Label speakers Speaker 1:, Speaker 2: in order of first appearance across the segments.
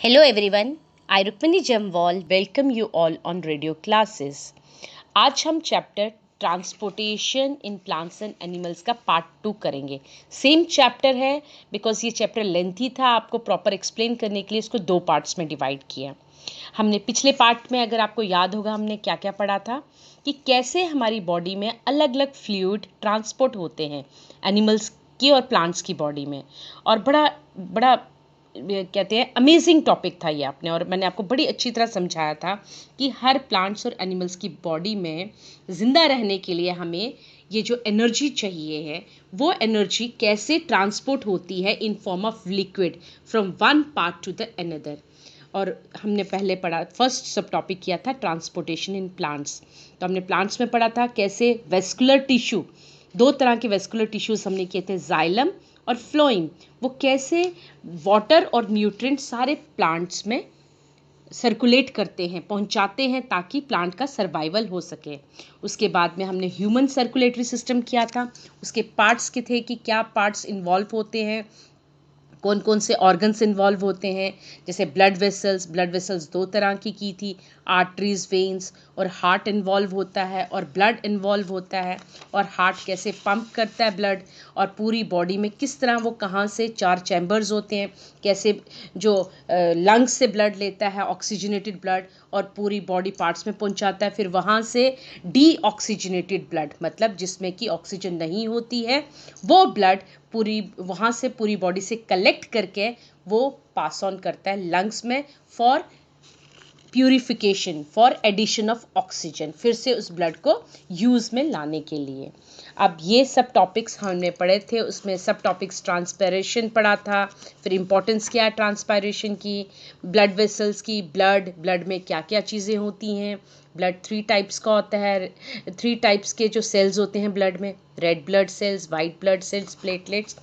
Speaker 1: Hello everyone, I Rukmini Jamwal welcome you all on radio classes. आज हम chapter transportation in plants and animals का part 2 करेंगे. Same chapter है because ये chapter lengthy था. आपको प्रॉपर एक्सप्लेन करने के लिए इसको 2 पार्ट्स में डिवाइड किया. हमने पिछले पार्ट में, अगर आपको याद होगा, हमने क्या क्या पढ़ा था कि कैसे हमारी बॉडी में अलग अलग फ्लूइड ट्रांसपोर्ट होते हैं एनिमल्स की और प्लांट्स की बॉडी में. और बड़ा बड़ा कहते हैं अमेजिंग टॉपिक था ये आपने, और मैंने आपको बड़ी अच्छी तरह समझाया था कि हर प्लांट्स और एनिमल्स की बॉडी में ज़िंदा रहने के लिए हमें ये जो एनर्जी चाहिए है वो एनर्जी कैसे ट्रांसपोर्ट होती है in form of liquid from one part two the another. और हमने पहले पढ़ा, फर्स्ट सब टॉपिक किया था ट्रांसपोर्टेशन इन प्लांट्स. तो हमने प्लांट्स में पढ़ा था कैसे वेस्कुलर टिश्यू, 2 तरह के वेस्कुलर टिश्यूज हमने किए थे, जाइलम और फ्लोएम. वो कैसे वाटर और न्यूट्रिएंट सारे प्लांट्स में सर्कुलेट करते हैं, पहुंचाते हैं ताकि प्लांट का सर्वाइवल हो सके. उसके बाद में हमने ह्यूमन सर्कुलेटरी सिस्टम किया था. उसके पार्ट्स के थे कि क्या पार्ट्स इन्वॉल्व होते हैं, कौन कौन से ऑर्गन्स इन्वॉल्व होते हैं. जैसे ब्लड वेसल्स 2 तरह की थी, आर्टरीज, वेन्स, और हार्ट इन्वॉल्व होता है और ब्लड इन्वॉल्व होता है. और हार्ट कैसे पंप करता है ब्लड, और पूरी बॉडी में किस तरह वो कहाँ से 4 चैम्बर्स होते हैं, कैसे जो लंग्स से ब्लड लेता है ऑक्सीजनेटेड ब्लड और पूरी बॉडी पार्ट्स में पहुंचाता है. फिर वहाँ से डीऑक्सीजनेटेड ब्लड, मतलब जिसमें कि ऑक्सीजन नहीं होती है, वो ब्लड पूरी वहाँ से पूरी बॉडी से कलेक्ट करके वो पास ऑन करता है लंग्स में for purification, for addition of oxygen, फिर से उस ब्लड को यूज़ में लाने के लिए. अब ये सब टॉपिक्स हमने पढ़े थे. उसमें सब टॉपिक्स ट्रांसपायरेशन पढ़ा था, फिर इंपॉर्टेंस क्या है ट्रांसपायरेशन की, ब्लड वेसल्स की, ब्लड में क्या क्या चीज़ें होती हैं. ब्लड 3 टाइप्स का होता है, 3 टाइप्स के जो सेल्स होते हैं ब्लड में, red blood sales, white blood sales, platelets,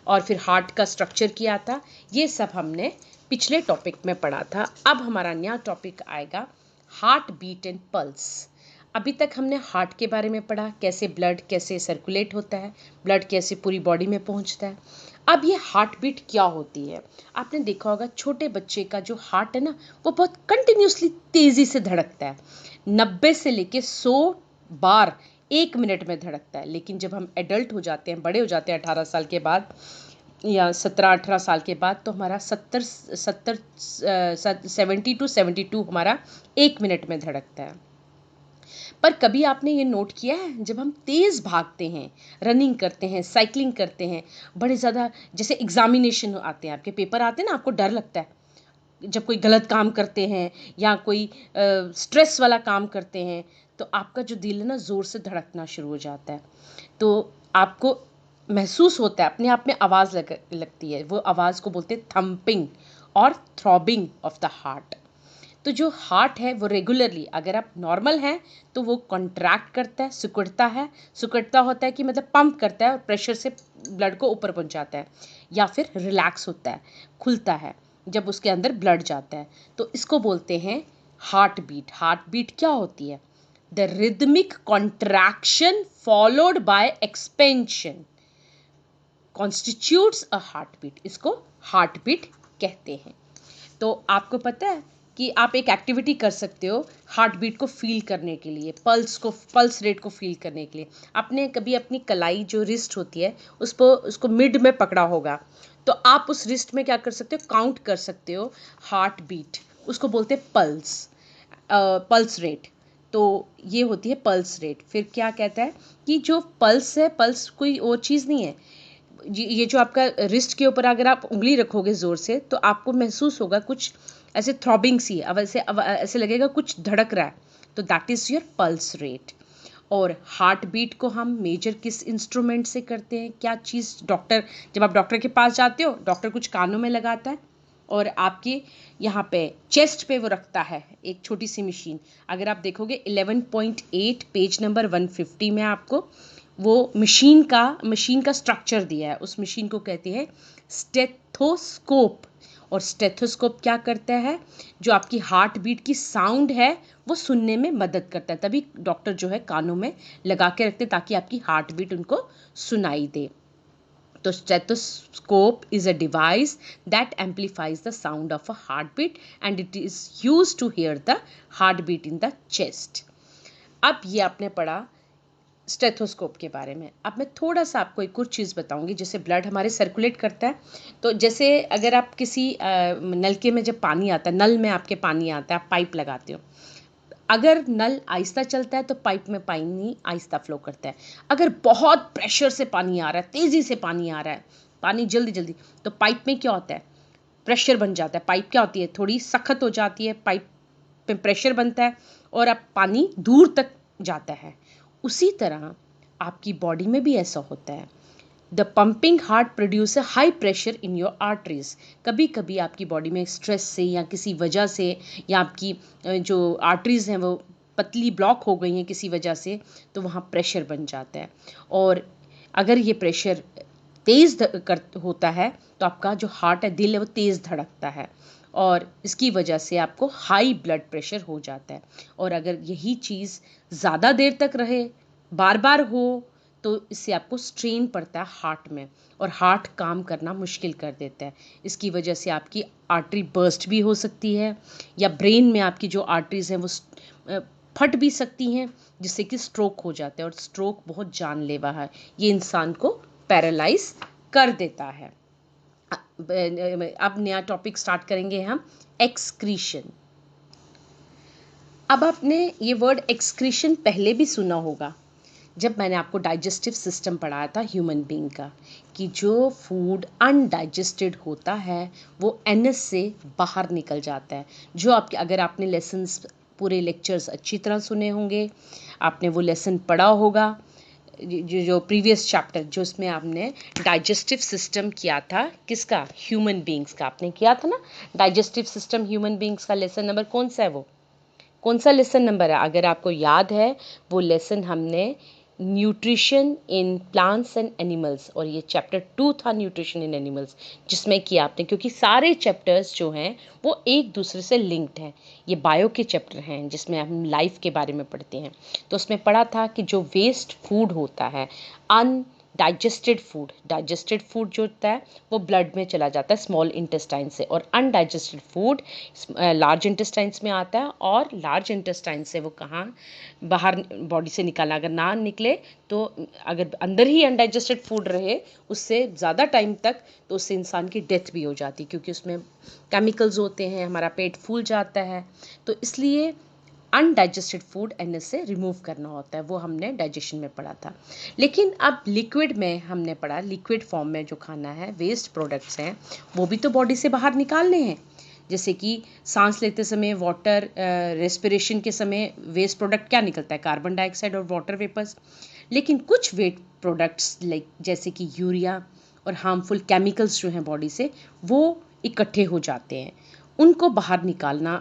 Speaker 1: और फिर हार्ट का स्ट्रक्चर किया था. ये सब हमने पिछले टॉपिक में पढ़ा था. अब हमारा नया टॉपिक आएगा हार्ट बीट एंड पल्स. अभी तक हमने हार्ट के बारे में पढ़ा, कैसे ब्लड कैसे सर्कुलेट होता है, ब्लड कैसे पूरी बॉडी में पहुंचता है. अब ये हार्ट बीट क्या होती है. आपने देखा होगा छोटे बच्चे का जो हार्ट है ना, वो बहुत कंटिन्यूसली तेज़ी से धड़कता है, 90 से लेके 100 बार 1 मिनट में धड़कता है. लेकिन जब हम एडल्ट हो जाते हैं, बड़े हो जाते हैं 18 साल के बाद या 17-18 साल के बाद, तो हमारा 70 टू 72 हमारा 1 मिनट में धड़कता है. पर कभी आपने ये नोट किया है, जब हम तेज़ भागते हैं, रनिंग करते हैं, साइकिलिंग करते हैं, बड़े ज़्यादा, जैसे एग्जामिनेशन आते हैं, आपके पेपर आते हैं ना, आपको डर लगता है जब कोई गलत काम करते हैं या कोई स्ट्रेस वाला काम करते हैं, तो आपका जो दिल है ना ज़ोर से धड़कना शुरू हो जाता है. तो आपको महसूस होता है, अपने आप में आवाज़ लगती है. वो आवाज़ को बोलते हैं थम्पिंग और थ्रॉबिंग ऑफ द हार्ट. तो जो हार्ट है वो रेगुलरली, अगर आप नॉर्मल हैं तो वो कॉन्ट्रैक्ट करता है, सिकुड़ता होता है कि मतलब पंप करता है और प्रेशर से ब्लड को ऊपर पहुंचाता है, या फिर रिलैक्स होता है, खुलता है जब उसके अंदर ब्लड जाता है. तो इसको बोलते हैं हार्ट बीट. हार्ट बीट क्या होती है? The rhythmic contraction followed by expansion constitutes a heart beat. इसको हार्ट बीट कहते हैं. तो आपको पता है कि आप एक एक्टिविटी कर सकते हो हार्ट बीट को फील करने के लिए, पल्स रेट को फील करने के लिए. आपने कभी अपनी कलाई, जो रिस्ट होती है, उसको मिड में पकड़ा होगा, तो आप उस रिस्ट में क्या कर सकते हो, काउंट कर सकते हो हार्ट बीट. उसको बोलते हैं पल्स रेट. तो ये होती है पल्स रेट. फिर क्या कहता है कि जो पल्स है, पल्स कोई और चीज़ नहीं है. ये जो आपका रिस्ट के ऊपर अगर आप उंगली रखोगे ज़ोर से, तो आपको महसूस होगा कुछ ऐसे थ्रॉबिंग सी, अब ऐसे लगेगा कुछ धड़क रहा है, तो that is your pulse rate. और हार्ट बीट को हम मेजर किस इंस्ट्रूमेंट से करते हैं, क्या चीज़, जब आप डॉक्टर के पास जाते हो, डॉक्टर कुछ कानों में लगाता है और आपके यहाँ पे चेस्ट पे वो रखता है एक छोटी सी मशीन. अगर आप देखोगे 11.8 पेज नंबर 150 में आपको वो मशीन का स्ट्रक्चर दिया है. उस मशीन को कहते हैं स्टेथोस्कोप. और स्टेथोस्कोप क्या करता है, जो आपकी हार्ट बीट की साउंड है वो सुनने में मदद करता है. तभी डॉक्टर जो है कानों में लगा के रखते हैं ताकि आपकी हार्ट बीट उनको सुनाई दे. तो stethoscope is a device that amplifies the sound of a heart beat and it is use to hear the heart beat in the chest. अब ये आपने पढ़ा स्टेथोस्कोप के बारे में। अब मैं थोड़ा सा आपको एक और चीज़ बताऊंगी। जैसे ब्लड हमारे सर्कुलेट करता है, तो जैसे अगर आप किसी नलके में जब पानी आता है, नल में आपके पानी आता है, आप पाइप लगाते हो, अगर नल आहिस्ता चलता है तो पाइप में पानी आहिस्ता फ्लो करता है। अगर बहुत प्रेशर से पानी आ रहा है, तेज़ी से पानी आ रहा है, पानी जल्दी जल्दी, तो पाइप में क्या होता है, प्रेशर बन जाता है। पाइप क्या होती है, थोड़ी सख्त हो जाती है, पाइप पे प्रेशर बनता है और अब पानी दूर तक जाता है। उसी तरह आपकी बॉडी में भी ऐसा होता है। The pumping heart produce high pressure in your arteries. कभी कभी आपकी बॉडी में स्ट्रेस से या किसी वजह से, या आपकी जो आर्टरीज हैं वो पतली ब्लॉक हो गई हैं किसी वजह से, तो वहाँ प्रेशर बन जाता है। और अगर ये प्रेशर तेज़ होता है तो आपका जो हार्ट है, दिल है, वो तेज़ धड़कता है और इसकी वजह से आपको हाई ब्लड प्रेशर हो जाता है। और अगर यही चीज़ ज़्यादा देर तक रहे, बार बार हो, तो इससे आपको स्ट्रेन पड़ता है हार्ट में और हार्ट काम करना मुश्किल कर देता है। इसकी वजह से आपकी आर्टरी बर्स्ट भी हो सकती है, या ब्रेन में आपकी जो आर्टरीज हैं वो फट भी सकती हैं, जिससे कि स्ट्रोक हो जाता है। और स्ट्रोक बहुत जानलेवा है, ये इंसान को पैरालाइज कर देता है। अब नया टॉपिक स्टार्ट करेंगे हम, एक्सक्रीशन। अब आपने ये वर्ड एक्सक्रीशन पहले भी सुना होगा, जब मैंने आपको डाइजेस्टिव सिस्टम पढ़ाया था ह्यूमन बीइंग का, कि जो फूड अनडाइजेस्टेड होता है वो एनएस से बाहर निकल जाता है। जो आपके, अगर आपने लेसन्स, पूरे लेक्चर्स अच्छी तरह सुने होंगे, आपने वो लेसन पढ़ा होगा, जो प्रीवियस चैप्टर जो इसमें आपने डाइजेस्टिव सिस्टम किया था, किसका, ह्यूमन बीइंग्स का आपने किया था ना। डाइजेस्टिव सिस्टम ह्यूमन बीइंग्स का लेसन नंबर कौन सा है, वो कौन सा लेसन नंबर है, अगर आपको याद है, वो लेसन हमने nutrition in plants and animals, और ये चैप्टर 2 था न्यूट्रिशन इन एनिमल्स, जिसमें किया आपने, क्योंकि सारे चैप्टर्स जो हैं वो एक दूसरे से लिंक्ड हैं। ये बायो के चैप्टर हैं जिसमें हम लाइफ के बारे में पढ़ते हैं। तो उसमें पढ़ा था कि जो वेस्ट फूड होता है, डाइजेस्टेड फूड जो होता है वो ब्लड में चला जाता है स्मॉल इंटेस्टाइन से, और अनडाइजेस्टेड फूड लार्ज इंटेस्टाइन्स में आता है, और लार्ज इंटेस्टाइन से वो कहाँ बाहर बॉडी से निकालना, अगर ना निकले तो, अगर अंदर ही अनडाइजेस्टेड फूड रहे उससे ज़्यादा टाइम तक, तो उससे इंसान की डेथ भी हो जाती है, क्योंकि उसमें केमिकल्स होते हैं, हमारा पेट फूल जाता है। तो इसलिए अनडाइजेस्टेड फूड एनएस से रिमूव करना होता है, वो हमने डाइजेशन में पढ़ा था। लेकिन अब लिक्विड में हमने पढ़ा, लिक्विड फॉर्म में जो खाना है, वेस्ट प्रोडक्ट्स हैं, वो भी तो बॉडी से बाहर निकालने हैं। जैसे कि सांस लेते समय, वाटर रेस्पिरेशन के समय वेस्ट प्रोडक्ट क्या निकलता है, कार्बन डाइऑक्साइड और वाटर वेपर्स। लेकिन कुछ वेस्ट प्रोडक्ट्स लाइक जैसे कि यूरिया और हार्मफुल केमिकल्स जो हैं बॉडी से, वो इकट्ठे हो जाते हैं, उनको बाहर निकालना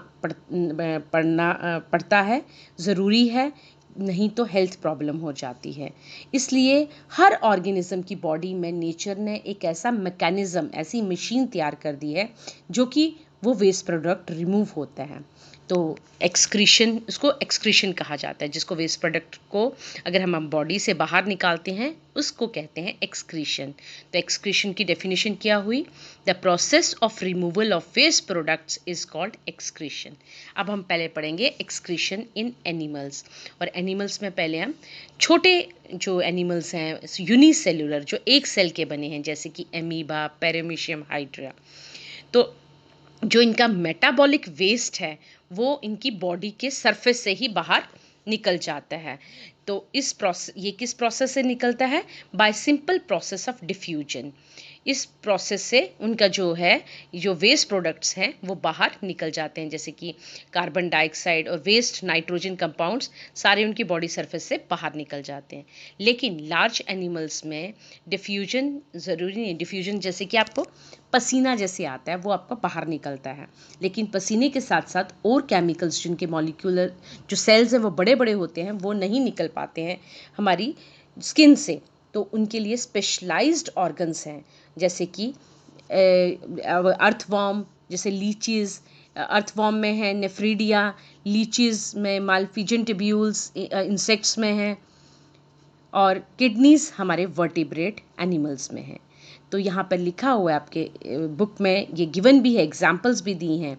Speaker 1: पड़ता है, ज़रूरी है, नहीं तो हेल्थ प्रॉब्लम हो जाती है। इसलिए हर ऑर्गेनिज्म की बॉडी में नेचर ने एक ऐसा मैकेनिज़्म, ऐसी मशीन तैयार कर दी है जो कि वो वेस्ट प्रोडक्ट रिमूव होता है। तो एक्सक्रीशन, उसको एक्सक्रीशन कहा जाता है, जिसको वेस्ट प्रोडक्ट को अगर हम बॉडी से बाहर निकालते हैं उसको कहते हैं एक्सक्रीशन। तो एक्सक्रीशन की डेफिनेशन क्या हुई, the process of removal of waste products is called excretion. अब हम पहले पढ़ेंगे एक्सक्रीशन इन एनिमल्स, और एनिमल्स में पहले हम छोटे जो एनिमल्स हैं यूनिसेलुलर, जो एक सेल के बने हैं, जैसे कि एमीबा, पैरामीशियम, हाइड्रा, तो जो इनका मेटाबॉलिक वेस्ट है वो इनकी बॉडी के सरफेस से ही बाहर निकल जाता है। तो ये किस प्रोसेस से निकलता है, bye simple process of diffusion. इस प्रोसेस से उनका जो है, जो वेस्ट प्रोडक्ट्स हैं वो बाहर निकल जाते हैं, जैसे कि कार्बन डाइऑक्साइड और वेस्ट नाइट्रोजन कंपाउंड्स, सारे उनकी बॉडी सरफेस से बाहर निकल जाते हैं। लेकिन लार्ज एनिमल्स में डिफ्यूजन ज़रूरी नहीं। डिफ्यूजन जैसे कि आपको पसीना जैसे आता है वो आपका बाहर निकलता है, लेकिन पसीने के साथ साथ और केमिकल्स जिनके मॉलिक्यूलर जो सेल्स हैं वो बड़े बड़े होते हैं, वो नहीं निकल पाते हैं हमारी स्किन से। तो उनके लिए स्पेशलाइज्ड ऑर्गन्स हैं, जैसे कि अर्थवॉर्म, जैसे लीचीज़, अर्थवॉर्म में है नेफ्रीडिया, लीचीज़ में मालफिजन ट्यूब्यूल्स, इंसेक्ट्स में हैं, और किडनीज हमारे वर्टिब्रेट एनिमल्स में हैं। तो यहाँ पर लिखा हुआ है आपके बुक में, ये गिवन भी है, एग्जाम्पल्स भी दी हैं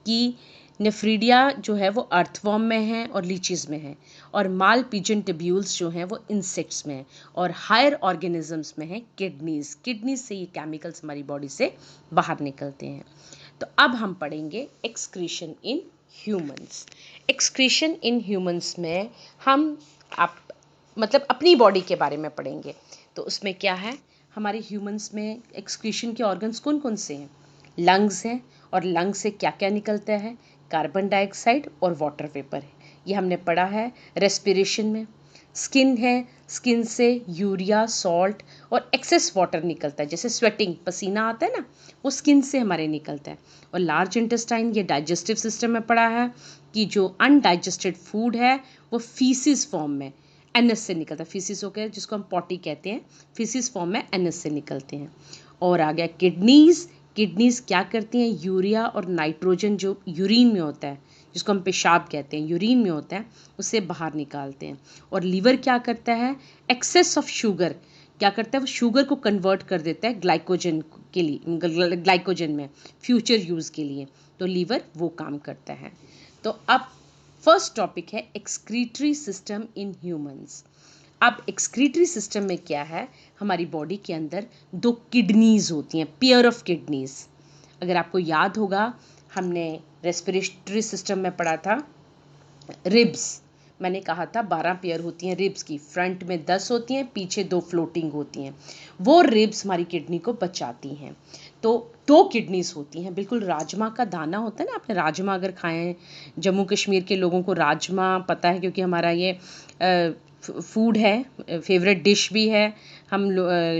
Speaker 1: कि नेफ्रीडिया जो है वो अर्थवॉर्म में है और लीचीज में है, और माल पिजन टिब्यूल्स जो हैं वो इंसेक्ट्स में है, और हायर ऑर्गेनिजम्स में है किडनीज। किडनीज से ये केमिकल्स हमारी बॉडी से बाहर निकलते हैं। तो अब हम पढ़ेंगे excretion in humans. Excretion in humans में हम मतलब अपनी बॉडी के बारे में पढ़ेंगे। तो उसमें क्या है, हमारे ह्यूमंस में एक्सक्रीशन के ऑर्गन्स कौन कौन से हैं? लंग्स हैं, और लंग्स से क्या क्या निकलता है? कार्बन डाइऑक्साइड और वाटर वेपर है, ये हमने पढ़ा है रेस्पिरेशन में। स्किन है, स्किन से यूरिया, सॉल्ट और एक्सेस वाटर निकलता है, जैसे स्वेटिंग, पसीना आता है ना, वो स्किन से हमारे निकलता है। और लार्ज इंटेस्टाइन, ये डाइजेस्टिव सिस्टम में पढ़ा है कि जो अनडाइजेस्टेड फूड है वो फीसिस फॉर्म में एनस से निकलता है। फीसिस हो गया जिसको हम पॉटी कहते हैं, फीसिस फॉर्म में एनस से निकलते हैं। और आ गया किडनीज। किडनीज क्या करती हैं? यूरिया और नाइट्रोजन जो यूरिन में होता है, जिसको हम पेशाब कहते हैं, यूरिन में होता है, उसे बाहर निकालते हैं। और लीवर क्या करता है? एक्सेस ऑफ शुगर क्या करता है? वो शुगर को कन्वर्ट कर देता है ग्लाइकोजन के लिए, ग्लाइकोजन में फ्यूचर यूज़ के लिए। तो लीवर वो काम करता है। तो अब फर्स्ट टॉपिक है एक्सक्रीटरी सिस्टम इन ह्यूमंस। अब एक्सक्रीटरी सिस्टम में क्या है, हमारी बॉडी के अंदर 2 किडनीज होती हैं, पेयर ऑफ किडनीज। अगर आपको याद होगा, हमने रेस्पिरेटरी सिस्टम में पढ़ा था रिब्स, मैंने कहा था 12 पेयर होती हैं रिब्स की, फ्रंट में 10 होती हैं, पीछे 2 फ्लोटिंग होती हैं। वो रिब्स हमारी किडनी को बचाती हैं। तो 2 किडनीज होती हैं, बिल्कुल राजमा का दाना होता है ना, आपने राजमा अगर खाए हैं, जम्मू कश्मीर के लोगों को राजमा पता है क्योंकि हमारा ये फूड है, फेवरेट डिश भी है हम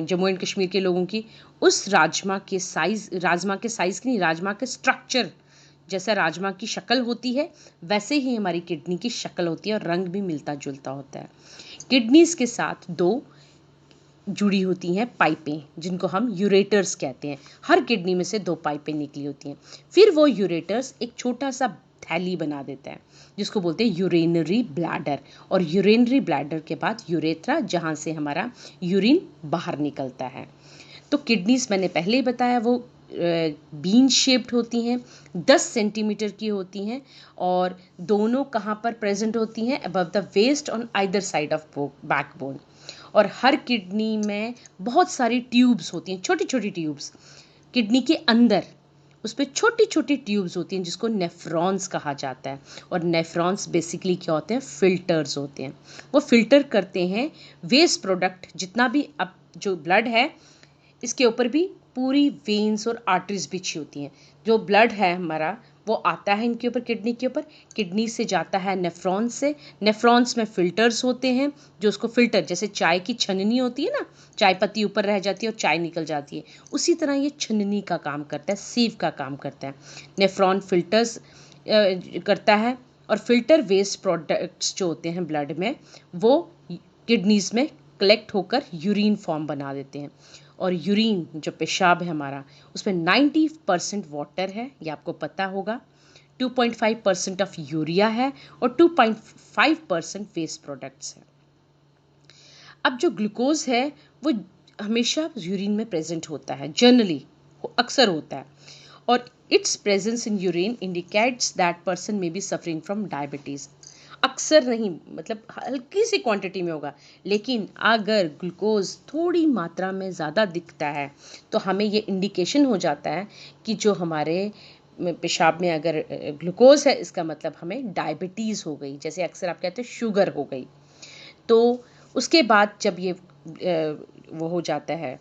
Speaker 1: जम्मू एंड कश्मीर के लोगों की। उस राजमा के साइज़ की नहीं, राजमा के स्ट्रक्चर, जैसा राजमा की शक्ल होती है वैसे ही हमारी किडनी की शक्ल होती है, और रंग भी मिलता जुलता होता है। किडनीज के साथ 2 जुड़ी होती हैं पाइपें, जिनको हम यूरेटर्स कहते हैं। हर किडनी में से 2 पाइपें निकली होती हैं। फिर वो यूरेटर्स एक छोटा सा थैली बना देता है, जिसको बोलते हैं यूरेनरी ब्लैडर। और यूरेनरी ब्लैडर के बाद यूरेथ्रा, जहाँ से हमारा यूरिन बाहर निकलता है। तो किडनीज मैंने पहले ही बताया वो बीन शेप्ड होती हैं, 10 सेंटीमीटर की होती हैं, और दोनों कहाँ पर प्रेजेंट होती हैं? Above the waist on either side of backbone. और हर किडनी में बहुत सारी ट्यूब्स होती हैं, छोटी छोटी ट्यूब्स किडनी के अंदर, उस पर छोटी छोटी ट्यूब्स होती हैं जिसको नेफ्रॉन्स कहा जाता है। और नेफ्रॉन्स बेसिकली क्या होते हैं? फिल्टर्स होते हैं। वो फिल्टर करते हैं वेस्ट प्रोडक्ट, जितना भी अब जो ब्लड है इसके ऊपर भी पूरी वेन्स और आर्टरीज बिछी होती हैं। जो ब्लड है हमारा वो आता है इनके ऊपर, किडनी के ऊपर, किडनी से जाता है नेफ्रॉन्स से, नेफ्रॉन्स में फिल्टर्स होते हैं जो उसको फिल्टर, जैसे चाय की छननी होती है ना, चाय पत्ती ऊपर रह जाती है और चाय निकल जाती है, उसी तरह ये छननी का काम करता है, सीव का काम करता है। नेफ्रॉन फिल्टर्स करता है, और फिल्टर वेस्ट प्रोडक्ट्स जो होते हैं ब्लड में वो किडनीज में कलेक्ट होकर यूरिन फॉर्म बना देते हैं। और यूरिन जो पेशाब है हमारा, उसमें 90% वाटर है, ये आपको पता होगा, 2.5% ऑफ यूरिया है, और 2.5% वेस्ट प्रोडक्ट्स है। अब जो ग्लूकोज है वो हमेशा यूरिन में प्रेजेंट होता है, जनरली अक्सर होता है, और it's presence in urine indicates that person may be suffering from diabetes. अक्सर नहीं, मतलब हल्की सी क्वांटिटी में होगा, लेकिन अगर ग्लूकोज थोड़ी मात्रा में ज़्यादा दिखता है तो हमें ये इंडिकेशन हो जाता है कि जो हमारे पेशाब में अगर ग्लूकोज है, इसका मतलब हमें डायबिटीज़ हो गई, जैसे अक्सर आप कहते हैं शुगर हो गई। तो उसके बाद जब ये वो हो जाता है,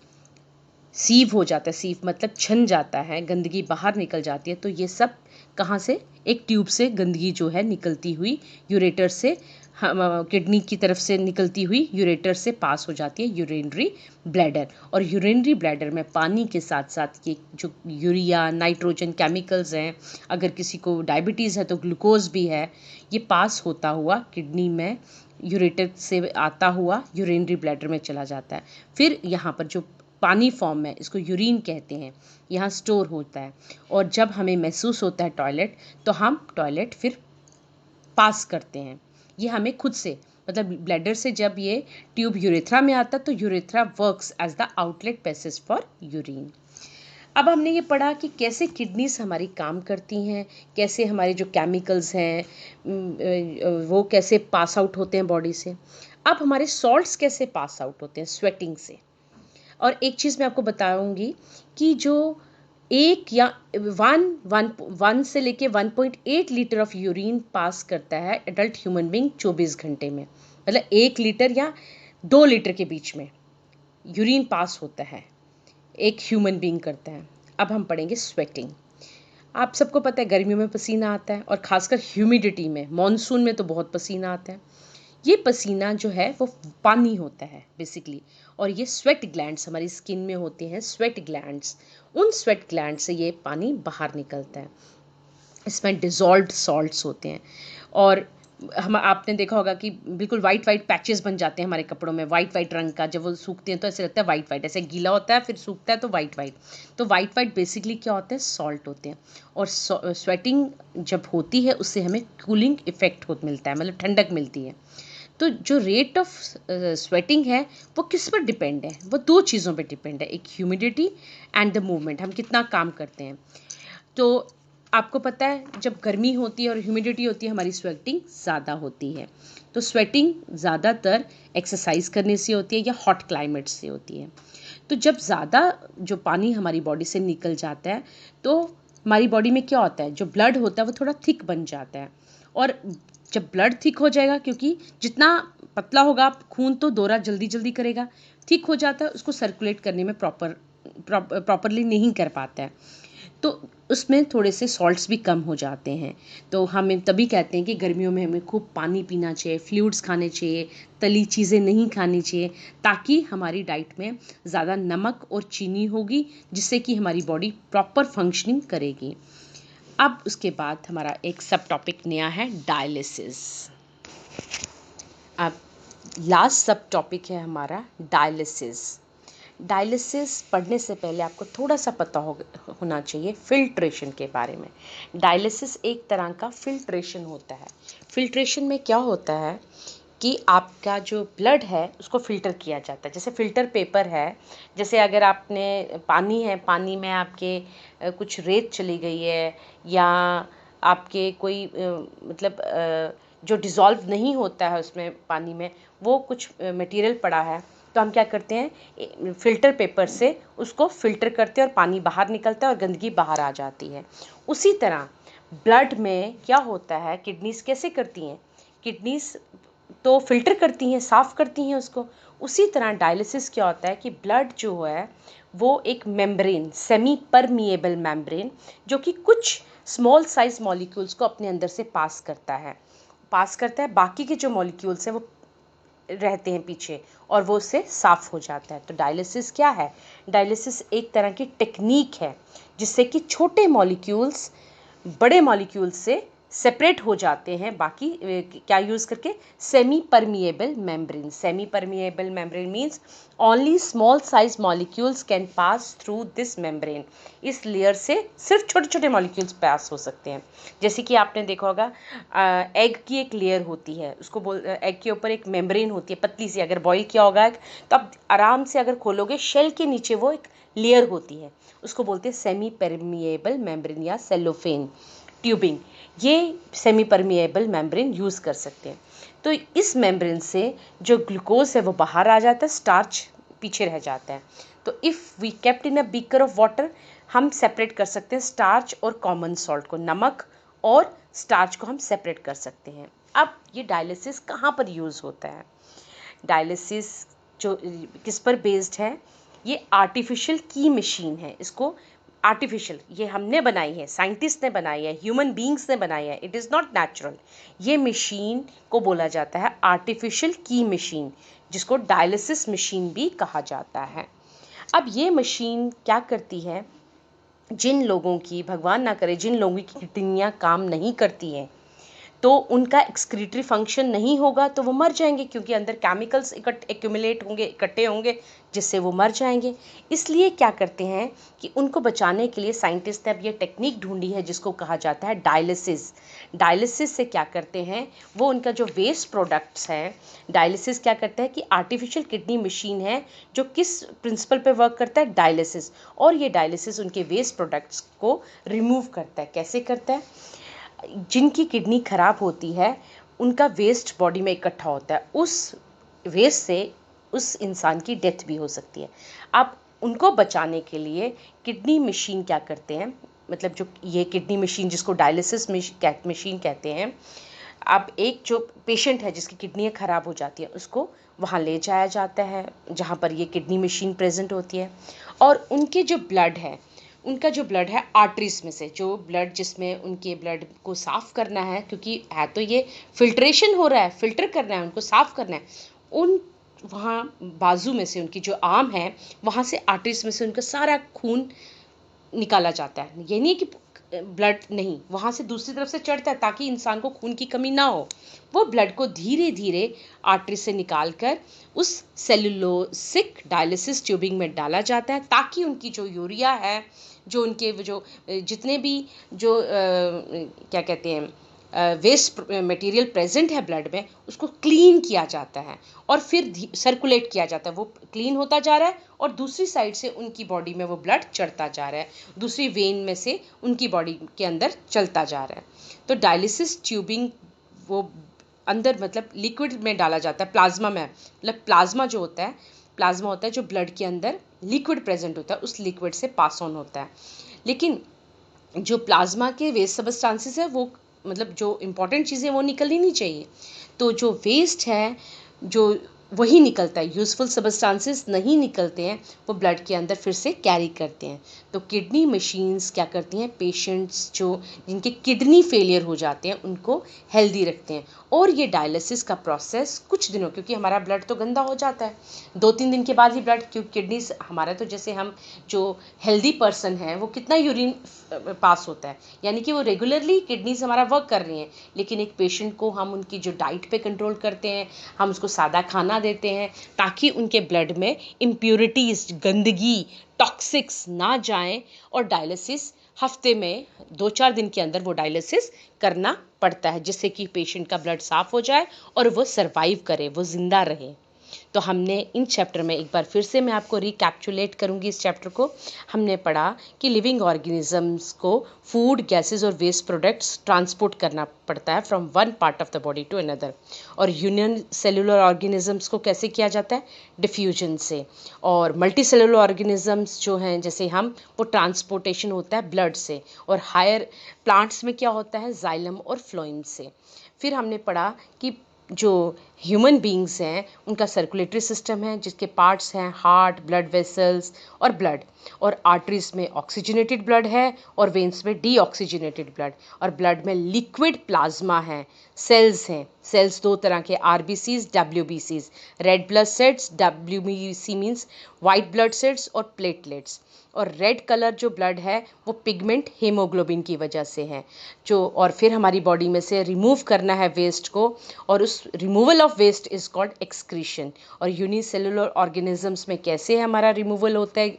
Speaker 1: सीव हो जाता है, सीव मतलब छन जाता है, गंदगी बाहर निकल जाती है, तो ये सब कहाँ से? एक ट्यूब से गंदगी जो है निकलती हुई यूरेटर से, किडनी की तरफ से निकलती हुई यूरेटर से पास हो जाती है यूरिनरी ब्लैडर। और यूरिनरी ब्लैडर में पानी के साथ साथ ये जो यूरिया, नाइट्रोजन केमिकल्स हैं, अगर किसी को डायबिटीज़ है तो ग्लूकोज भी है, ये पास होता हुआ किडनी में यूरेटर से आता हुआ यूरिनरी ब्लैडर में चला जाता है। फिर यहाँ पर जो पानी फॉर्म में, इसको यूरिन कहते हैं, यहाँ स्टोर होता है, और जब हमें महसूस होता है टॉयलेट, तो हम टॉयलेट फिर पास करते हैं। ये हमें खुद से, मतलब ब्लैडर से जब ये ट्यूब यूरेथ्रा में आता तो urethra works as the outlet passage for urine. अब हमने ये पढ़ा कि कैसे किडनीज हमारी काम करती हैं, कैसे हमारे जो केमिकल्स हैं वो कैसे पास आउट होते हैं बॉडी से। अब हमारे सॉल्ट्स कैसे पास आउट होते हैं, स्वेटिंग से। और एक चीज़ मैं आपको बताऊंगी कि जो एक या वन से लेके 1.8 लीटर ऑफ यूरिन पास करता है एडल्ट ह्यूमन बींग 24 घंटे में, मतलब 1 लीटर या 2 लीटर के बीच में यूरिन पास होता है, एक ह्यूमन बीइंग करता है। अब हम पढ़ेंगे स्वेटिंग। आप सबको पता है गर्मियों में पसीना आता है और खासकर ह्यूमिडिटी में, मॉनसून में तो बहुत पसीना आता है। ये पसीना जो है वो पानी होता है बेसिकली, और ये स्वेट ग्लैंड्स हमारी स्किन में होते हैं, स्वेट ग्लैंड्स। उन स्वेट ग्लैंड से ये पानी बाहर निकलता है। इसमें डिज़ोल्व्ड सॉल्ट्स होते हैं और हम आपने देखा होगा कि बिल्कुल वाइट वाइट पैचेस बन जाते हैं हमारे कपड़ों में, वाइट वाइट रंग का। जब वो सूखते हैं तो ऐसे लगता है वाइट वाइट, ऐसे गीला होता है फिर सूखता है तो वाइट वाइट। तो वाइट वाइट बेसिकली क्या होते हैं, सॉल्ट होते हैं। और स्वेटिंग जब होती है उससे हमें कूलिंग इफेक्ट मिलता है, मतलब ठंडक मिलती है। तो जो रेट ऑफ स्वेटिंग है वो किस पर डिपेंड है, वो 2 चीज़ों पर डिपेंड है, एक ह्यूमिडिटी एंड द मूवमेंट, हम कितना काम करते हैं। तो आपको पता है जब गर्मी होती है और ह्यूमिडिटी होती है हमारी स्वेटिंग ज़्यादा होती है। तो स्वेटिंग ज़्यादातर एक्सरसाइज करने से होती है या हॉट क्लाइमेट से होती है। तो जब ज़्यादा जो पानी हमारी बॉडी से निकल जाता है तो हमारी बॉडी में क्या होता है, जो ब्लड होता है वो थोड़ा थिक बन जाता है। और जब ब्लड थिक हो जाएगा, क्योंकि जितना पतला होगा खून तो दौरा जल्दी जल्दी करेगा, थिक हो जाता है, उसको सर्कुलेट करने में प्रॉपरली नहीं कर पाता है, तो उसमें थोड़े से सॉल्ट्स भी कम हो जाते हैं। तो हम तभी कहते हैं कि गर्मियों में हमें खूब पानी पीना चाहिए, फ्लूइड्स खाने चाहिए, तली चीज़ें नहीं खानी चाहिए, ताकि हमारी डाइट में ज़्यादा नमक और चीनी होगी, जिससे कि हमारी बॉडी प्रॉपर फंक्शनिंग करेगी। अब उसके बाद हमारा एक सब टॉपिक नया है, डायलिसिस। अब लास्ट सब टॉपिक है हमारा डायलिसिस। डायलिसिस पढ़ने से पहले आपको थोड़ा सा पता होना चाहिए फिल्ट्रेशन के बारे में। डायलिसिस एक तरह का फिल्ट्रेशन होता है। फिल्ट्रेशन में क्या होता है कि आपका जो ब्लड है उसको फ़िल्टर किया जाता है। जैसे फ़िल्टर पेपर है, जैसे अगर आपने पानी है, पानी में आपके कुछ रेत चली गई है, या आपके कोई जो डिज़ोल्व नहीं होता है उसमें पानी में, वो कुछ मटेरियल पड़ा है, तो हम क्या करते हैं, फ़िल्टर पेपर से उसको फ़िल्टर करते हैं और पानी बाहर निकलता है और गंदगी बाहर आ जाती है। उसी तरह ब्लड में क्या होता है, किडनीज़ कैसे करती हैं, किडनीज़ तो फ़िल्टर करती हैं, साफ़ करती हैं उसको। उसी तरह डायलिसिस क्या होता है कि ब्लड जो है वो एक मेम्ब्रेन, सेमी परमिएबल मेम्ब्रेन, जो कि कुछ स्मॉल साइज मॉलिक्यूल्स को अपने अंदर से पास करता है, बाकी के जो मॉलिक्यूल्स हैं वो रहते हैं पीछे और वो उससे साफ़ हो जाता है। तो डायलिसिस क्या है, डायलिसिस एक तरह की टेक्निक है जिससे कि छोटे मॉलिक्यूल्स बड़े मॉलिक्यूल्स से सेपरेट हो जाते हैं, बाकी क्या यूज़ करके, semi permeable membrane. Semi permeable membrane means only small size molecules can pass through this membrane. इस लेयर से सिर्फ छोटे छोटे मॉलिक्यूल्स पास हो सकते हैं। जैसे कि आपने देखा होगा एग की एक लेयर होती है, उसको एग के ऊपर एक मेम्ब्रेन होती है पतली सी, अगर बॉईल किया होगा एग तो आप आराम से अगर खोलोगे शेल के नीचे वो एक लेयर होती है, उसको बोलते हैं सेमी परमिएबल मेम्ब्रेन या सेलोफेन ट्यूबिंग। ये सेमी परमिएबल मेम्ब्रेन यूज़ कर सकते हैं। तो इस मेम्ब्रेन से जो ग्लूकोज है वो बाहर आ जाता है, स्टार्च पीछे रह जाता है। तो if we kept in a beaker of water, हम सेपरेट कर सकते हैं स्टार्च और कॉमन सॉल्ट को, नमक और स्टार्च को हम सेपरेट कर सकते हैं। अब ये डायलिसिस कहाँ पर यूज़ होता है, डायलिसिस जो किस पर बेस्ड है, ये आर्टिफिशियल की मशीन है। इसको आर्टिफिशियल ये हमने बनाई है, साइंटिस्ट ने बनाई है, ह्यूमन बींग्स ने बनाई है, इट इज़ नॉट नेचुरल। ये मशीन को बोला जाता है आर्टिफिशियल की मशीन, जिसको डायलिसिस मशीन भी कहा जाता है। अब ये मशीन क्या करती है, जिन लोगों की, भगवान ना करे, जिन लोगों की किडनियाँ काम नहीं करती हैं, तो उनका एक्सक्रीटरी फंक्शन नहीं होगा तो वो मर जाएंगे, क्योंकि अंदर केमिकल्स एक्यूमुलेट होंगे, इकट्ठे होंगे, जिससे वो मर जाएंगे। इसलिए क्या करते हैं कि उनको बचाने के लिए साइंटिस्ट ने अब ये टेक्निक ढूंढी है जिसको कहा जाता है डायलिसिस। डायलिसिस से क्या करते हैं, वो उनका जो वेस्ट प्रोडक्ट्स हैं, डायलिसिस क्या करता है कि आर्टिफिशियल किडनी मशीन है जो किस प्रिंसिपल पे वर्क करता है, डायलिसिस, और ये डायलिसिस उनके वेस्ट प्रोडक्ट्स को रिमूव करता है। कैसे करता है, जिनकी किडनी खराब होती है उनका वेस्ट बॉडी में इकट्ठा होता है, उस वेस्ट से उस इंसान की डेथ भी हो सकती है। अब उनको बचाने के लिए किडनी मशीन क्या करते हैं, मतलब जो ये किडनी मशीन जिसको डायलिसिस मशीन कहते हैं, अब एक जो पेशेंट है जिसकी किडनी ख़राब हो जाती है उसको वहाँ ले जाया जाता है जहाँ पर ये किडनी मशीन प्रेजेंट होती है, और उनके जो ब्लड है, उनका जो ब्लड है आर्टरीज में से, जो ब्लड जिसमें उनके ब्लड को साफ़ करना है, क्योंकि है तो ये फिल्ट्रेशन हो रहा है, फिल्टर करना है, उनको साफ़ करना है, उन वहाँ बाजू में से उनकी जो आर्म है वहाँ से आर्टरीज में से उनका सारा खून निकाला जाता है। ये नहीं कि ब्लड नहीं, वहाँ से दूसरी तरफ से चढ़ता है ताकि इंसान को खून की कमी ना हो। वो ब्लड को धीरे धीरे आर्टरी से निकाल कर उस सेलुलोसिक डायलिसिस ट्यूबिंग में डाला जाता है, ताकि उनकी जो यूरिया है, जो उनके जो जितने भी जो क्या कहते हैं वेस्ट मटेरियल प्रेजेंट है ब्लड में, उसको क्लीन किया जाता है और फिर सर्कुलेट किया जाता है। वो क्लीन होता जा रहा है और दूसरी साइड से उनकी बॉडी में वो ब्लड चढ़ता जा रहा है, दूसरी वेन में से उनकी बॉडी के अंदर चलता जा रहा है। तो डायलिसिस ट्यूबिंग वो अंदर मतलब लिक्विड में डाला जाता है, प्लाज्मा में, मतलब प्लाज्मा जो होता है, प्लाज्मा होता है जो ब्लड के अंदर लिक्विड प्रेजेंट होता है, उस लिक्विड से पास ऑन होता है। लेकिन जो प्लाज्मा के वेस्ट सबस्टांसेस है वो मतलब जो इम्पॉर्टेंट चीज़ें वो निकलनी नहीं चाहिए, तो जो वेस्ट है जो वही निकलता है, यूज़फुल सबस्टांसेस नहीं निकलते हैं, वो ब्लड के अंदर फिर से कैरी करते हैं। तो किडनी मशीन्स क्या करती हैं, पेशेंट्स जो जिनके किडनी फेलियर हो जाते हैं उनको हेल्दी रखते हैं। और ये डायलिसिस का प्रोसेस कुछ दिनों, क्योंकि हमारा ब्लड तो गंदा हो जाता है 2-3 दिन के बाद ही ब्लड, क्योंकि किडनीज हमारा तो जैसे हम जो हेल्दी पर्सन है वो कितना यूरिन पास होता है, यानी कि वो रेगुलरली किडनीज हमारा वर्क कर रही हैं। लेकिन एक पेशेंट को हम उनकी जो डाइट पे कंट्रोल करते हैं, हम उसको सादा खाना देते हैं ताकि उनके ब्लड में इम्प्योरिटीज, गंदगी, टॉक्सिक्स ना जाएं, और डायलिसिस हफ्ते में 2-4 दिन के अंदर वो डायलिसिस करना पड़ता है, जिससे कि पेशेंट का ब्लड साफ हो जाए और वो सरवाइव करे, वो जिंदा रहे। तो हमने इन चैप्टर में एक बार फिर से मैं आपको रिकैप्चुलेट करूंगी इस चैप्टर को। हमने पढ़ा कि लिविंग ऑर्गेनिजम्स को फूड, गैसेस और वेस्ट प्रोडक्ट्स ट्रांसपोर्ट करना पड़ता है from one part of the body to another, और यूनियन सेलुलर ऑर्गेनिजम्स को कैसे किया जाता है, डिफ्यूजन से, और मल्टी सेलुलर ऑर्गेनिजम्स जो हैं जैसे हम, वो ट्रांसपोर्टेशन होता है ब्लड से, और हायर प्लांट्स में क्या होता है, जाइलम और फ्लोएम से। फिर हमने पढ़ा कि जो ह्यूमन बींग्स हैं उनका सर्कुलेटरी सिस्टम है जिसके पार्ट्स हैं हार्ट, ब्लड वेसल्स और ब्लड, और आर्टरीज में ऑक्सीजनेटेड ब्लड है और वेन्स में डीऑक्सीजनेटेड ब्लड, और ब्लड में लिक्विड प्लाज्मा है, सेल्स हैं, सेल्स 2 तरह के, आरबीसीज, डब्ल्यूबीसीज, red blood cells, WBC means white blood cells, और प्लेटलेट्स। और रेड कलर जो ब्लड है वो पिगमेंट हीमोग्लोबिन की वजह से है जो, और फिर हमारी बॉडी में से रिमूव करना है वेस्ट को, और उस removal of waste is called excretion. और यूनिसेलुलर ऑर्गेनिजम्स में कैसे हमारा रिमूवल होता है,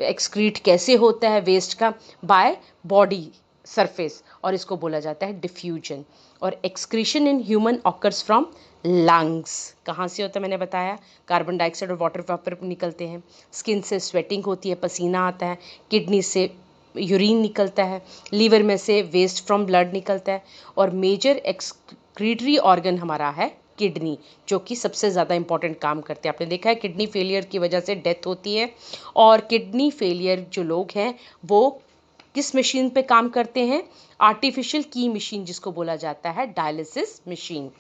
Speaker 1: एक्सक्रीट कैसे होता है वेस्ट का, बाय बॉडी सरफेस, और इसको बोला जाता है डिफ्यूजन। और excretion in human occurs from lungs, कहाँ से होता है मैंने बताया, कार्बन डाइऑक्साइड और वाटर वेपर निकलते हैं, स्किन से स्वेटिंग होती है, पसीना आता है, किडनी से यूरिन निकलता है, लीवर में से वेस्ट फ्रॉम ब्लड निकलता है, और मेजर एक्सक्रीटरी ऑर्गन हमारा है किडनी, जो कि सबसे ज़्यादा इंपॉर्टेंट काम करते हैं। आपने देखा है किडनी फेलियर की वजह से डेथ होती है, और किडनी फेलियर जो लोग हैं वो किस मशीन पे काम करते हैं, आर्टिफिशियल की मशीन जिसको बोला जाता है डायलिसिस मशीन,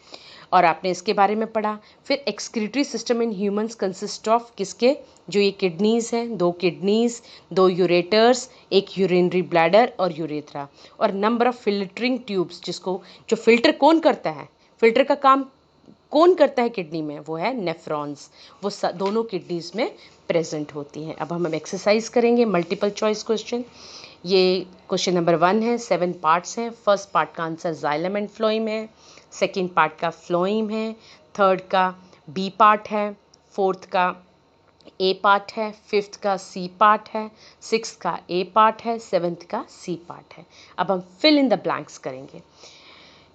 Speaker 1: और आपने इसके बारे में पढ़ा। फिर excretory system in humans consist of किसके, जो ये किडनीज हैं, 2 किडनीज, 2 यूरेटर्स, एक यूरिनरी ब्लैडर और यूरेथ्रा, और नंबर ऑफ फिल्टरिंग ट्यूब्स, जिसको जो फिल्टर कौन करता है, फिल्टर का काम कौन करता है किडनी में, वो है नेफ्रॉन्स, वो दोनों किडनीज में प्रेजेंट होती हैं। अब हम एक्सरसाइज करेंगे, मल्टीपल चॉइस क्वेश्चन। ये क्वेश्चन नंबर 1 है, 7 पार्ट्स हैं। फर्स्ट पार्ट का आंसर जाइलम एंड फ्लोइम है, सेकेंड पार्ट का फ्लोइम है, थर्ड का बी पार्ट है, फोर्थ का ए पार्ट है, फिफ्थ का सी पार्ट है, सिक्स्थ का ए पार्ट है, सेवेंथ का सी पार्ट है। अब हम फिल इन द ब्लैंक्स करेंगे।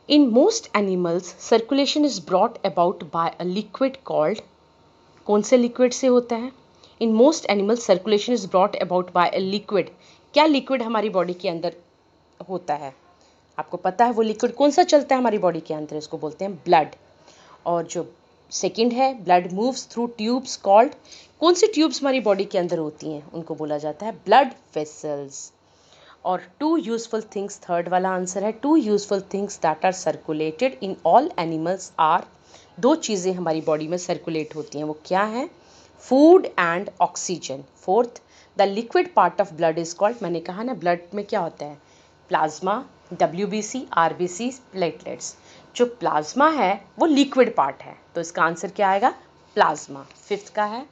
Speaker 1: In most animals circulation is brought about by a liquid called, कौन से लिक्विड से होता है? In most animals circulation is brought about by a liquid. क्या लिक्विड हमारी बॉडी के अंदर होता है? आपको पता है वो लिक्विड कौन सा चलता है हमारी बॉडी के अंदर? इसको बोलते हैं ब्लड। और जो सेकेंड है, blood moves through tubes called, कौन सी ट्यूब्स हमारी बॉडी के अंदर होती हैं? उनको बोला जाता है ब्लड वेसल्स। और टू यूजफुल थिंग्स, थर्ड वाला आंसर है, two useful things that are circulated in all animals are, दो चीज़ें हमारी बॉडी में सर्कुलेट होती हैं, वो क्या है? Food and oxygen. Fourth, the liquid part of blood is called, मैंने कहा ना ब्लड में क्या होता है? Plasma, WBC, RBC, platelets. जो प्लाज्मा है वो लिक्विड पार्ट है, तो इसका आंसर क्या आएगा? प्लाज्मा। फिफ्थ का है,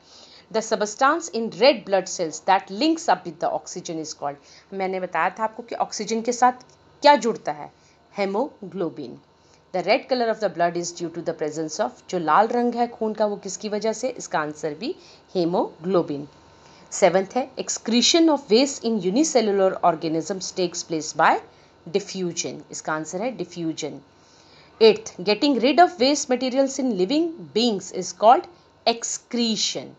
Speaker 1: the substance in red blood sales that links up with the oxygen is called, मैंने बताया था आपको कि ऑक्सीजन के साथ क्या जुड़ता है? Haemoglobin. The red colour of the blood is due to the presence of, जो लाल रंग है खून का वो किसकी वजह से? इसका आंसर भी हेमोग्लोबिन। सेवेंथ है, excretion of waste in unicellular organisms takes place by diffusion, इसका आंसर है diffusion. Eighth, getting rid of waste materials in living beings is called excretion.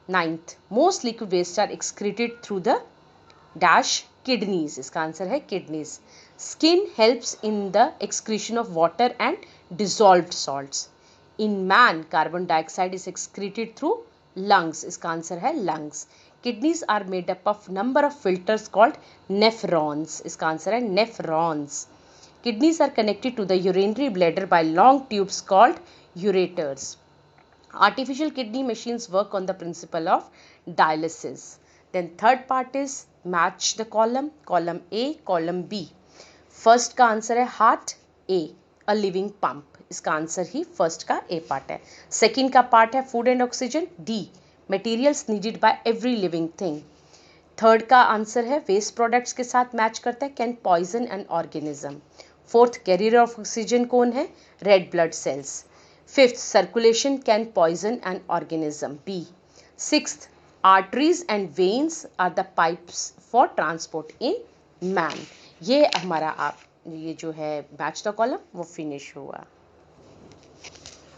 Speaker 1: Ninth, most liquid waste are excreted through the dash kidneys, इसका answer है kidneys. Skin helps in the excretion of water and dissolved salts. In man carbon dioxide is excreted through lungs, इसका answer है lungs. Kidneys are made up of number of filters called nephrons, इसका answer है nephrons. Kidneys are connected to the urinary bladder by long tubes called ureters. Artificial kidney machines work on the principle of dialysis. Then third part is match the column, column A, column B. First का answer है heart, A, a living pump. इसका answer ही first का A part है। Second का part है food and oxygen, D, materials needed by every living thing. Third का answer है waste products के साथ मैच करता है, can poison an organism. Fourth, carrier of oxygen कौन है? Red blood cells. Fifth, circulation can poison an organism, B. Sixth, arteries and veins are the pipes for transport in man. ये हमारा ये जो है मैच द कॉलम वो finish हुआ।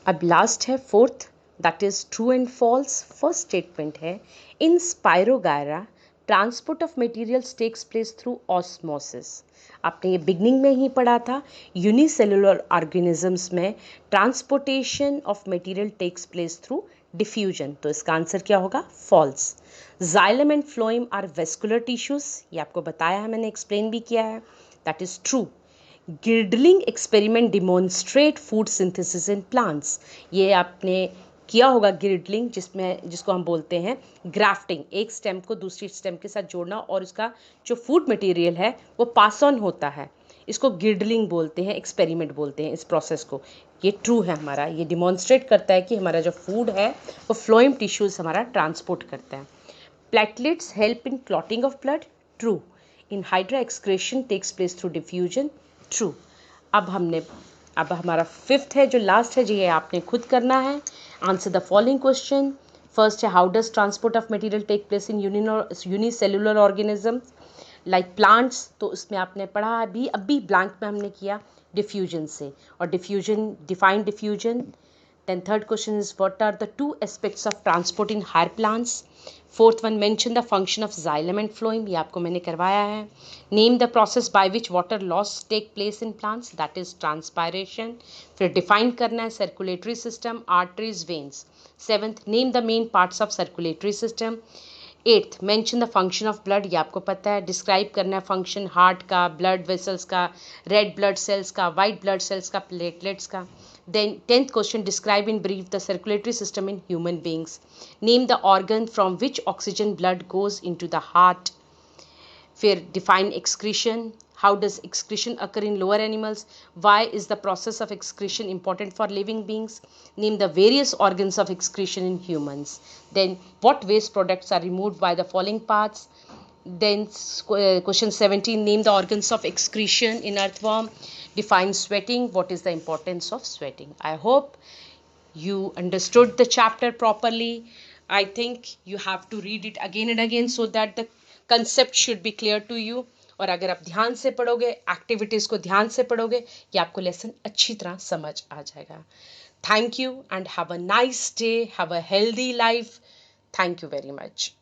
Speaker 1: अब लास्ट है fourth, that is true and false. First statement है, इन spirogyra transport of materials takes place through osmosis. आपने ये बिगनिंग में ही पढ़ा था, यूनिसेलुलर ऑर्गेनिजम्स में transportation of material takes place through diffusion, तो इसका आंसर क्या होगा? False. Xylem and phloem are vascular tissues, ये आपको बताया है, मैंने एक्सप्लेन भी किया है, that is true. Girdling experiment demonstrate food synthesis in plants, ये आपने किया होगा गिल्डलिंग, जिसको हम बोलते हैं ग्राफ्टिंग, एक स्टेम को दूसरी स्टेम के साथ जोड़ना और उसका जो फूड मटेरियल है वो पास ऑन होता है, इसको गिल्डलिंग बोलते हैं, एक्सपेरिमेंट बोलते हैं इस प्रोसेस को। ये ट्रू है हमारा, ये डिमॉन्स्ट्रेट करता है कि हमारा जो फूड है वो फ्लोएम टिश्यूज हमारा ट्रांसपोर्ट करता है। Platelets help in clotting of blood, true. In hydra excretion takes place through diffusion, true. अब हमारा फिफ्थ है जो लास्ट है, ये आपने खुद करना है। Answer the following question. First है, how does transport of material take place in unicellular organism like plants, तो उसमें आपने पढ़ा अभी ब्लैंक में हमने किया डिफ्यूजन से, और diffusion, define diffusion. Then third question is, what are the two aspects of transport in higher plants? Fourth one, mention the function of xylem and phloem, ये आपको मैंने करवाया है। Name the process by which water loss take place in plants, that is transpiration। फिर define करना है circulatory system, arteries, veins। Seventh, name the main parts of circulatory system। Eighth, mention the function of blood, ये आपको पता है, describe करना है function heart का, ब्लड वेसल्स का, रेड ब्लड सेल्स का, वाइट ब्लड सेल्स का, प्लेटलेट्स का। Then tenth question, describe in brief the circulatory system in human beings. Name the organ from which oxygen blood goes into the heart. फिर define excretion, how does excretion occur in lower animals, why is the process of excretion important for living beings, name the various organs of excretion in humans, then what waste products are removed by the following paths, Then question 17, name the organs of excretion in earthworm. Define sweating. What is the importance of sweating? I hope you understood the chapter properly. I think you have to read it again and again so that the concept should be clear to you. और अगर आप ध्यान से पढ़ोगे, activities को ध्यान से पढ़ोगे, ये आपको लेसन अच्छी तरह समझ आ जाएगा. Thank you and have a nice day. Have a healthy life. Thank you very much.